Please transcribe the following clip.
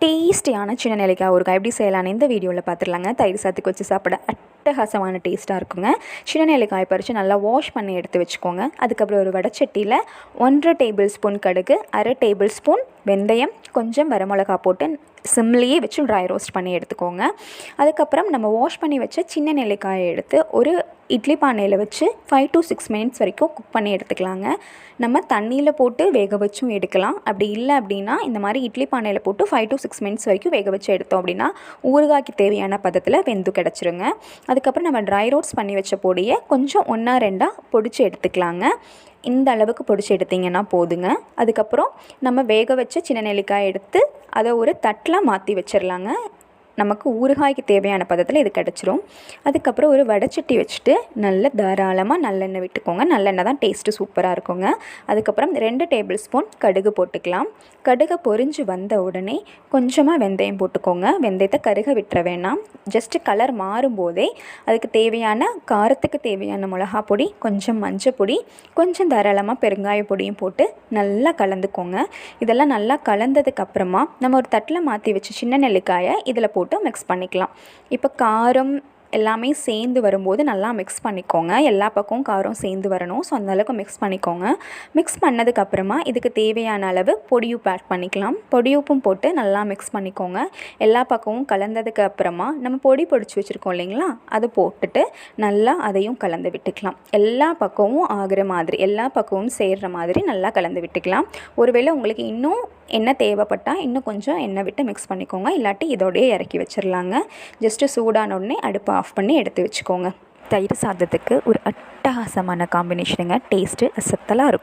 டேஸ்டியான சின்ன நெல்லிக்காய் ஊறுகாய் எப்படி செய்யலான்னு இந்த வீடியோவில் பார்த்துடலாங்க. தயிர் சாத்துக்கு வச்சு சாப்பிட அட்டகாசமான டேஸ்ட்டாக இருக்குங்க. சின்ன நெல்லிக்காய் பறித்து நல்லா வாஷ் பண்ணி எடுத்து வச்சுக்கோங்க. அதுக்கப்புறம் ஒரு வடைச்சட்டியில் 1.5 டேபிள் ஸ்பூன் கடுகு, 1/2 டேபிள் ஸ்பூன் வெந்தயம், கொஞ்சம் வரமிளகா போட்டு சிம்லேயே வச்சு ட்ரை ரோஸ்ட் பண்ணி எடுத்துக்கோங்க. அதுக்கப்புறம் நம்ம வாஷ் பண்ணி வச்ச சின்ன நெல்லிக்காயை எடுத்து ஒரு இட்லி பானையில் வச்சு 5 to 6 மினிட்ஸ் வரைக்கும் குக் பண்ணி எடுத்துக்கலாங்க. நம்ம தண்ணியில் போட்டு வேக வச்சும் எடுக்கலாம். அப்படி இல்லை அப்படின்னா இந்த மாதிரி இட்லி பானையில் போட்டு 5 to 6 மினிட்ஸ் வரைக்கும் வேக வச்சு எடுத்தோம் அப்படின்னா ஊறுகாய்க்கு தேவையான பதத்தில் வெந்து கிடச்சிருங்க. அதுக்கப்புறம் நம்ம ட்ரை ரோஸ்ட் பண்ணி வச்ச பொடியை கொஞ்சம் 1-2 பொடிச்சு எடுத்துக்கலாங்க. இந்த அளவுக்கு பொடிச்சு எடுத்திங்கன்னா போதுங்க. அதுக்கப்புறம் நம்ம வேக வச்ச சின்ன நெல்லிக்காய் எடுத்து அதை ஒரு தட்டில் மாற்றி வச்சிடலாங்க. நமக்கு ஊறுகாய்க்கு தேவையான பதத்தில் இது கிடச்சிரும். அதுக்கப்புறம் ஒரு வடைச்சட்டி வச்சுட்டு நல்ல தாராளமாக நல்லெண்ணெய் விட்டுக்கோங்க. நல்லெண்ணெய் தான் டேஸ்ட்டு சூப்பராக இருக்குங்க. அதுக்கப்புறம் 2 டேபிள் ஸ்பூன் கடுகு போட்டுக்கலாம். கடுகு பொரிஞ்சு வந்த உடனே கொஞ்சமாக வெந்தயம் போட்டுக்கோங்க. வெந்தயத்தை கருக விட்டுற வேணாம். ஜஸ்ட்டு கலர் மாறும்போதே அதுக்கு தேவையான காரத்துக்கு தேவையான மிளகா பொடி, கொஞ்சம் மஞ்சள் பொடி, கொஞ்சம் தாராளமாக பெருங்காய பொடியும் போட்டு நல்லா கலந்துக்கோங்க. இதெல்லாம் நல்லா கலந்ததுக்கப்புறமா நம்ம ஒரு தட்டில் மாற்றி வச்சு சின்ன நெல்லிக்காயை இதில் போட்டு மிக்ஸ் பண்ணிக்கலாம். இப்போ காரம் எல்லாமே சேர்ந்து வரும்போது நல்லா மிக்ஸ் பண்ணிக்கோங்க. எல்லா பக்கமும் காரம் சேர்ந்து வரணும். ஸோ அந்தளவுக்கு மிக்ஸ் பண்ணிக்கோங்க. மிக்ஸ் பண்ணதுக்கப்புறமா இதுக்கு தேவையான அளவு பொடியுப்பு ஆட் பண்ணிக்கலாம். பொடியுப்பும் போட்டு நல்லா மிக்ஸ் பண்ணிக்கோங்க. எல்லா பக்கமும் கலந்ததுக்கு அப்புறமா நம்ம பொடி பொடிச்சு வச்சுருக்கோம் இல்லைங்களா, அதை போட்டுட்டு நல்லா அதையும் கலந்து விட்டுக்கலாம். எல்லா பக்கமும் ஆகிற மாதிரி, எல்லா பக்கமும் சேர்கிற மாதிரி நல்லா கலந்து விட்டுக்கலாம். ஒருவேளை உங்களுக்கு இன்னும் எண்ணெய் தேவைப்பட்டால் இன்னும் கொஞ்சம் எண்ணெய் விட்டு மிக்ஸ் பண்ணிக்கோங்க. இல்லாட்டி இதோடையே இறக்கி வச்சிடலாங்க. ஜஸ்ட்டு சூடான உடனே அடுப்பை ஆஃப் பண்ணி எடுத்து வச்சுக்கோங்க. தயிர் சாதத்துக்கு ஒரு அட்டகாசமான காம்பினேஷனுங்க. டேஸ்ட்டு அசத்தலாக இருக்கும்.